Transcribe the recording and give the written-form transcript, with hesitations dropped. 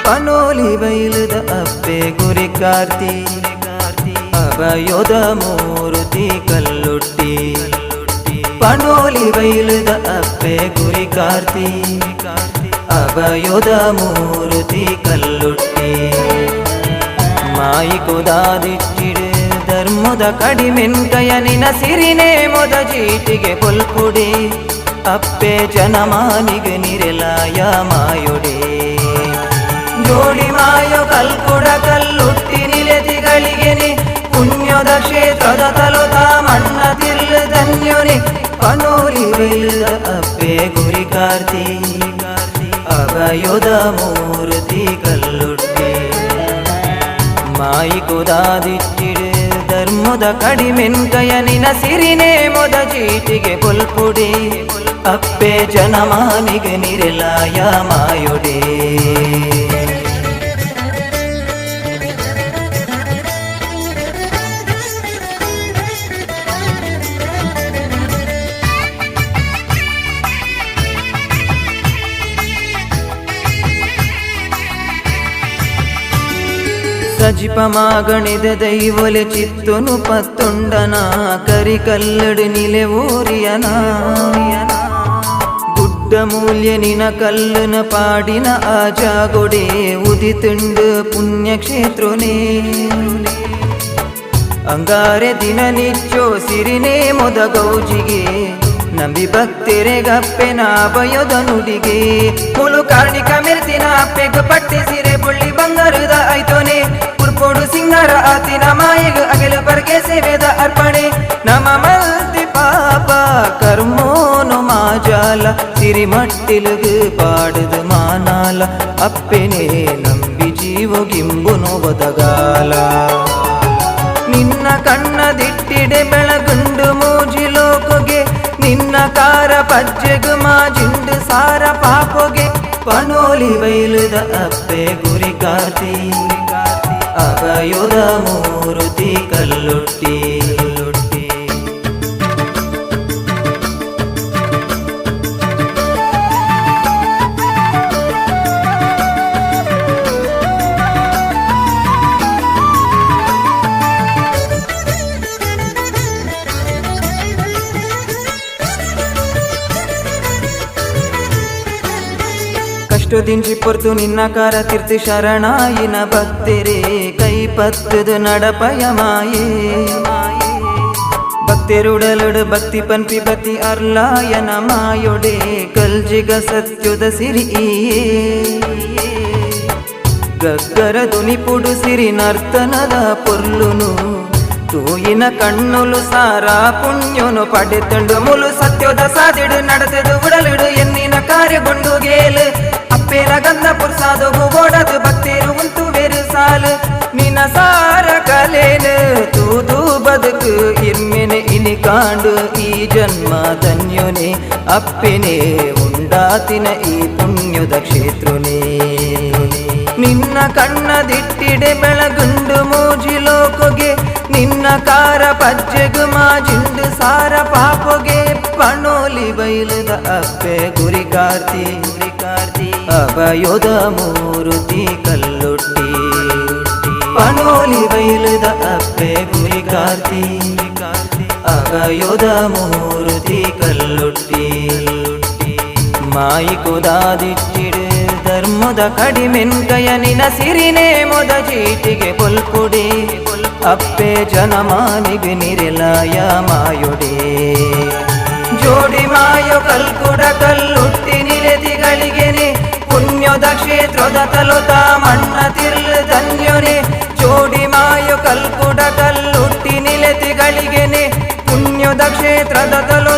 ಪನೋಲಿ ಬೈಲದ ಅಪ್ಪೆ ಗುರಿ ಕಾರ್ತಿ ಅಭಯೋದ ಮೂರುತಿ ಕಲ್ಲುಟ್ಟಿ ಪನೋಲಿ ಬೈಲದ ಅಪ್ಪೆ ಗುರಿ ಕಾರ್ತಿ ಅಭಯೋದ ಮೂರುತಿ ಕಲ್ಲುಟ್ಟಿ ಮಾಯಿ ಕುದಾದಿಟ್ಟಿಡು ಧರ್ಮದ ಕಡಿಮೆನ್ಕಯ ನಿನ ಸಿರಿನೇ ಮೊದ ಚೀಟಿಗೆ ಪೊಲ್ಪುಡಿ ಅಪ್ಪೆ ಜನಮಾನಿಗೆ ನಿರೆಲಾಯ ಮಾಯೊಡೆ ಜೋಡಿ ಮಾಯೋ ಕಲ್ಕುಡ ಕಲ್ಲುಟ್ಟಿ ನಿಲೆತಿಗಳಿಗೆನೆ ಪುಣ್ಯದ ಕ್ಷೇತ್ರದ ತಲುತ ಮಣ್ಣ ತಿರ್ಲು ಧನ್ಯೋನಿ ಪನೋಲಿ ಬೈಲದ ಅಪ್ಪೆ ಗುರಿ ಕಾರ್ತಿ ಅಭಯೋದ ಮೂರ್ತಿ ಕಲ್ಲುಟ್ಟಿ ಮಾಯಿ ಕುದಾದಿಟ್ಟಿಡು ಧರ್ಮದ ಕಡಿಮೆನ್ಕಯ ನಿನ ಸಿರಿನೇ ಮೊದ ಚೀಟಿಗೆ ಪೊಲ್ಪುಡಿ ಅಪ್ಪೆ ಜನಮಾನಿಗೆ ನಿರೆಲಾಯ ಮಾಯೊಡೆ ಸಜಿಪಮಾಗಣಿದ ದೈವೊಲೆ ಚಿತ್ತುನು ಪತ್ತುಂಡನ ಕರಿ ಕಲ್ಲಡು ನಿಲೆ ಊರಿಯನ ಗುಡ್ಡ ಮೂಲ್ಯ ನಿನ ಕಲ್ಲುನ ಪಾಡಿನ ಆಜಾಗೊಡೆ ಉದಿತುಂಡು ಪುಣ್ಯಕ್ಷೇತ್ರನೇ ಅಂಗಾರೆ ದಿನ ನಿಚ್ಚೋ ಸಿರಿನೇ ಮೊದ ಗೌಜಿಗೆ ನಂಬಿ ಭಕ್ತಿರೆಗಪ್ಪೆನ ಬಯೊದ ನುಡಿಗೆ ಮುಳು ಕಾರ್ಣಿಕ ಮೆರ್ತಿನ ಅಪ್ಪೆಗ ಪಟ್ಟಿ ಸಿರೆ ಬುಳ್ಳಿ ಬಂಗಾರದ ಆಯ್ತೋನೆ ಪುರ್ಪೋಡು ಸಿಂಗಾರ ಆತಿನ ಮಾಯಿಗ ಅಗೆಲು ಬರ್ಗೆ ಸೇವೆದ ಅರ್ಪಣೆ ನಮ ಮಲ್ತಿ ಪಾಪ ಕರ್ಮೋನು ಮಾಜಾಲ ಸಿರಿ ಮಟ್ಟಿಲುಗು ಪಾಡುದು ಮಾನಾಲ ಅಪ್ಪೆನೇ ನಂಬಿ ಜೀವ ಗಿಂಬುನು ಒದಗಾಲ ನಿನ್ನ ಕಣ್ಣದಿಟ್ಟಿಡೆ ಬೆಳಗುಂಡು ಮೂಜಿ ಲೋಕಗೆ ನಿನ್ನ ಕಾರ ಪಜ್ಜೆಗು ಮಾಜಿಂಡು ಸಾರ ಪಾಪೊಗೆ ಪನೋಲಿ ಬೈಲದ ಅಪ್ಪೆ ಗುರಿ ಕಾರ್ತಿ ಅಭಯೋದ ಮೂರುತಿ ಕಲ್ಲುಟ್ಟಿ ಕಷ್ಟು ದಿನ ಪೊರ್ತು ನಿನ್ನ ಕಾರ ತೀರ್ತಿ ಶರಣಾಯಿನ ಭಕ್ತಿರೇ ಕೈ ಪತ್ತದು ನಡಪಯ ಮಾಯೇ ಭಕ್ತಿರುಡಲುಡು ಭಕ್ತಿ ಪನ್ಪಿ ಬತಿ ಅರ್ಲಾಯನ ಮಾಯೊಡೆ ಕಲ್ಜಿಗ ಸತ್ಯುದ ಸಿರಿಯೇ ಗಗ್ಗರ ಧ್ವನಿ ಪುಡು ಸಿರಿ ನರ್ತನದ ಪೊರ್ಲುನು ತೂಯಿನ ಕಣ್ಣುಲು ಸಾರ ಪುಣ್ಯನು ಪಡೆತಂಡು ಮುಲು ಸತ್ಯೋದ ಸಾದಿಡು ನಡೆದು ಉಡಲಿಡು ಎನ್ನಿನ ಕಾರ್ಯಗೊಂಡು ಗೇಲು ಅಪ್ಪೇರ ಗಂಧ ಪುರ್ಸಾದೋಗು ಓಡದು ಭಕ್ತಿರು ಉಂಟು ಬೇರು ಸಾಲು ನಿನ್ನ ಸಾರ ಕಲೇನು ತೂದು ಬದುಕು ಇರ್ಮೆನೆ ಇನಿ ಕಾಂಡು ಈ ಜನ್ಮ ಧನ್ಯೋನೆ ಅಪ್ಪೆನೇ ಉಂಡಾತಿನ ಈ ಪುಣ್ಯದ ಕ್ಷೇತ್ರನೇ ನಿನ್ನ ಕಣ್ಣದಿಟ್ಟಿಡೆ ಬೆಳಗುಂಡು ಮೂಜಿ ಲೋಕಗೆ ನಿನ್ನ ಕಾರ ಪಜ್ಜೆಗು ಮಾಜಿಂಡು ಸಾರ ಪಾಪೊಗೆ ಪನೋಲಿ ಬೈಲದ ಅಪ್ಪೆ ಗುರಿ ಕಾರ್ತಿ ಅಭಯೋದ ಮೂರುತಿ ಕಲ್ಲುಟ್ಟಿ ಪನೋಲಿ ಬೈಲದ ಅಪ್ಪೆ ಗುರಿ ಕಾರ್ತಿ ಅಭಯೋದ ಮೂರುತಿ ಕಲ್ಲುಟ್ಟಿ ಮಾಯಿ ಕುದಾದಿಟ್ಟಿಡು ಧರ್ಮದ ಕಡಿಮೆನ್ಕಯ ನಿನ ಸಿರಿನೇ ಮೊದ ಚೀಟಿಗೆ ಪೊಲ್ಪುಡಿ ಅಪ್ಪೆ ಜನಮಾನಿಗೆ ನಿರೆಲಾಯ ಮಾಯೊಡೆ ಜೋಡಿ ಮಾಯೋ ಕಲ್ಕುಡ ಕಲ್ಲುಟ್ಟಿ ನಿಲೆತಿಗಳಿಗೆನೆ ಪುಣ್ಯದ ಕ್ಷೇತ್ರದ ತಲುತ ಮಣ್ಣ ತಿರ್ಲು ಧನ್ಯೋನೆ ಜೋಡಿ ಮಾಯೋ ಕಲ್ಕುಡ ಕಲ್ಲುಟ್ಟಿ ನಿಲೆತಿಗಳಿಗೆನೆ ಪುಣ್ಯದ ಕ್ಷೇತ್ರದ ತಲುತ